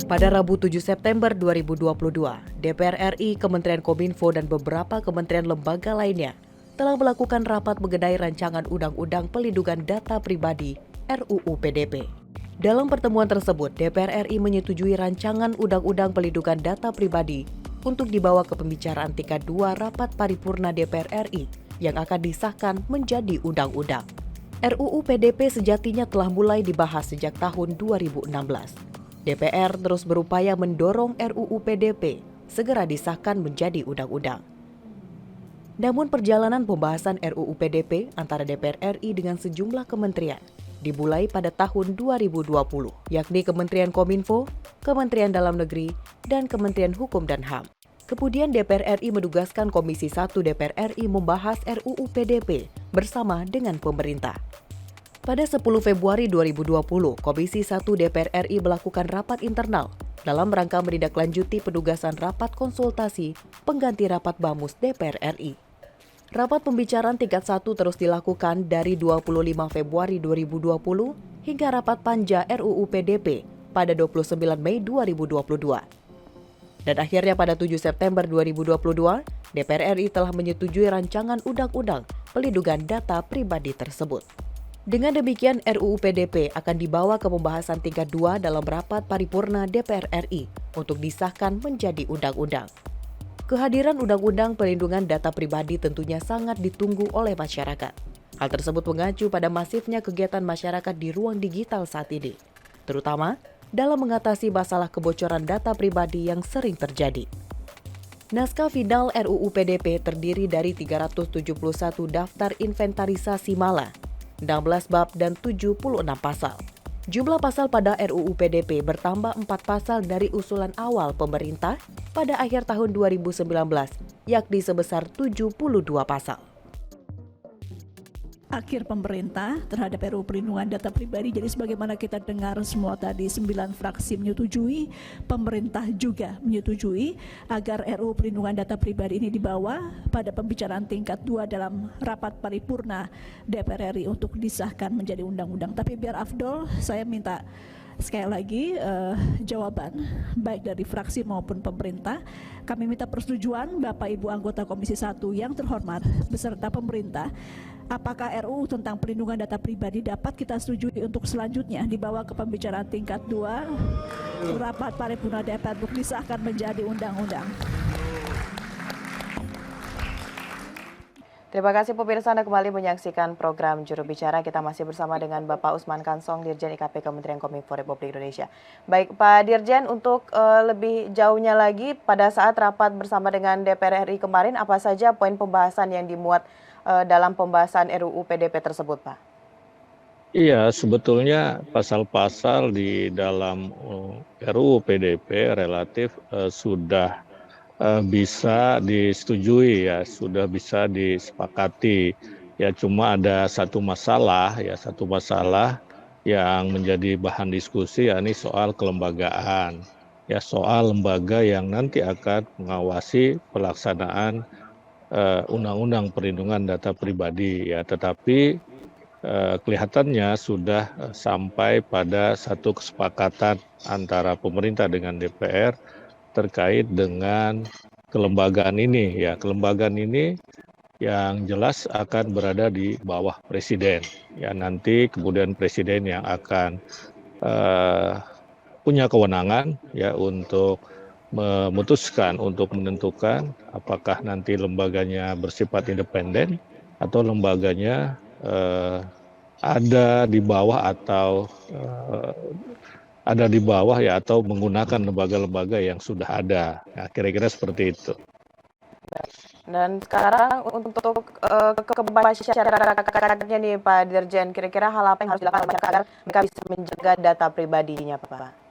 Pada Rabu 7 September 2022, DPR RI, Kementerian Kominfo, dan beberapa kementerian lembaga lainnya telah melakukan rapat mengenai rancangan Undang-Undang Pelindungan Data Pribadi (RUU PDP). Dalam pertemuan tersebut, DPR RI menyetujui rancangan Undang-Undang Pelindungan Data Pribadi untuk dibawa ke pembicaraan tingkat 2 rapat paripurna DPR RI yang akan disahkan menjadi undang-undang. RUU PDP sejatinya telah mulai dibahas sejak tahun 2016. DPR terus berupaya mendorong RUU PDP segera disahkan menjadi undang-undang. Namun perjalanan pembahasan RUU PDP antara DPR RI dengan sejumlah kementerian dimulai pada tahun 2020, yakni Kementerian Kominfo, Kementerian Dalam Negeri, dan Kementerian Hukum dan HAM. Kemudian DPR RI menugaskan Komisi 1 DPR RI membahas RUU PDP bersama dengan pemerintah. Pada 10 Februari 2020, Komisi 1 DPR RI melakukan rapat internal dalam rangka menindaklanjuti penugasan rapat konsultasi pengganti rapat BAMUS DPR RI. Rapat pembicaraan tingkat 1 terus dilakukan dari 25 Februari 2020 hingga rapat panja RUU PDP pada 29 Mei 2022. Dan akhirnya pada 7 September 2022, DPR RI telah menyetujui rancangan Undang-Undang Pelindungan Data Pribadi tersebut. Dengan demikian, RUU PDP akan dibawa ke pembahasan tingkat 2 dalam rapat paripurna DPR RI untuk disahkan menjadi undang-undang. Kehadiran Undang-Undang Pelindungan Data Pribadi tentunya sangat ditunggu oleh masyarakat. Hal tersebut mengacu pada masifnya kegiatan masyarakat di ruang digital saat ini, terutama dalam mengatasi masalah kebocoran data pribadi yang sering terjadi. Naskah final RUU PDP terdiri dari 371 daftar inventarisasi mala, 16 bab dan 76 pasal. Jumlah pasal pada RUU PDP bertambah 4 pasal dari usulan awal pemerintah pada akhir tahun 2019, yakni sebesar 72 pasal. Akhir pemerintah terhadap RUU Perlindungan Data Pribadi. Jadi sebagaimana kita dengar semua tadi, 9 fraksi menyetujui, pemerintah juga menyetujui agar RUU Perlindungan Data Pribadi ini dibawa pada pembicaraan tingkat 2 dalam rapat paripurna DPR RI untuk disahkan menjadi undang-undang. Tapi biar afdol, saya minta sekali lagi jawaban baik dari fraksi maupun pemerintah. Kami minta persetujuan Bapak Ibu anggota Komisi 1 yang terhormat beserta pemerintah. Apakah RUU tentang pelindungan data pribadi dapat kita setujui untuk selanjutnya dibawa ke pembicaraan tingkat 2 rapat paripurna DPR untuk disahkan menjadi undang-undang? Terima kasih pemirsa, Anda kembali menyaksikan program Juru Bicara. Kita masih bersama dengan Bapak Usman Kansong, Dirjen IKP Kementerian Kominfo Republik Indonesia. Baik Pak Dirjen, untuk lebih jauhnya lagi, pada saat rapat bersama dengan DPR RI kemarin, apa saja poin pembahasan yang dimuat dalam pembahasan RUU PDP tersebut, Pak? Iya, sebetulnya pasal-pasal di dalam RUU PDP relatif sudah bisa disetujui, ya, sudah bisa disepakati. Ya, cuma ada satu masalah yang menjadi bahan diskusi, yakni soal kelembagaan. Ya, soal lembaga yang nanti akan mengawasi pelaksanaan Undang-Undang Perlindungan Data Pribadi, ya, tetapi kelihatannya sudah sampai pada satu kesepakatan antara pemerintah dengan DPR terkait dengan kelembagaan ini, ya, kelembagaan ini yang jelas akan berada di bawah presiden, ya, nanti kemudian presiden yang akan punya kewenangan, ya, untuk memutuskan, untuk menentukan apakah nanti lembaganya bersifat independen atau lembaganya ada di bawah ya, atau menggunakan lembaga-lembaga yang sudah ada. Nah, kira-kira seperti itu. Dan sekarang untuk masyarakatnya nih Pak Dirjen, kira-kira hal apa yang harus dilakukan masyarakat agar mereka bisa menjaga data pribadinya, Pak?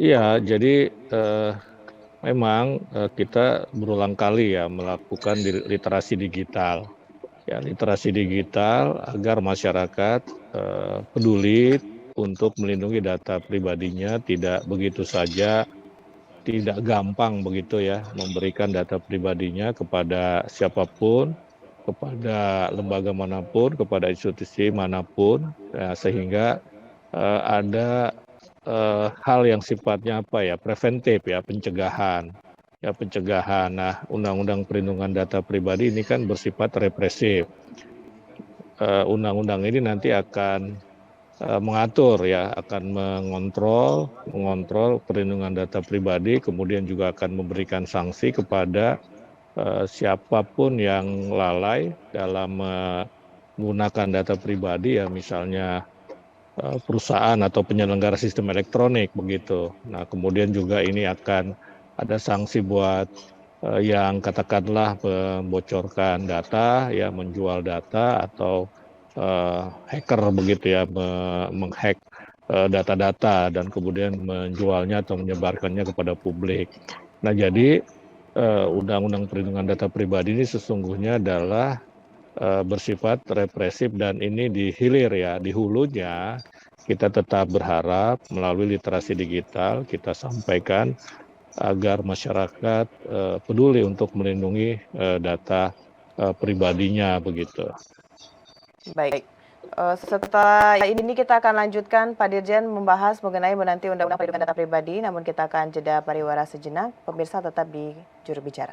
Iya, jadi memang kita berulang kali ya melakukan literasi digital. Ya, literasi digital agar masyarakat peduli untuk melindungi data pribadinya, tidak begitu saja, tidak gampang begitu ya memberikan data pribadinya kepada siapapun, kepada lembaga manapun, kepada institusi manapun, ya, sehingga ada hal yang sifatnya apa ya, preventif ya, pencegahan. Ya, pencegahan. Nah, Undang-Undang Perlindungan Data Pribadi ini kan bersifat represif. Undang-undang ini nanti akan mengatur ya, akan mengontrol perlindungan data pribadi, kemudian juga akan memberikan sanksi kepada siapapun yang lalai dalam menggunakan data pribadi ya, misalnya perusahaan atau penyelenggara sistem elektronik begitu. Nah, kemudian juga ini akan ada sanksi buat yang katakanlah membocorkan data, ya menjual data atau hacker begitu ya, menghack data-data dan kemudian menjualnya atau menyebarkannya kepada publik. Nah, jadi Undang-Undang Perlindungan Data Pribadi ini sesungguhnya adalah bersifat represif dan ini di hilir ya, di hulunya kita tetap berharap melalui literasi digital kita sampaikan agar masyarakat peduli untuk melindungi data pribadinya begitu. Baik. Setelah ini kita akan lanjutkan Pak Dirjen membahas mengenai menanti Undang-Undang Perlindungan Data Pribadi, namun kita akan jeda pariwara sejenak. Pemirsa tetap di Juru Bicara.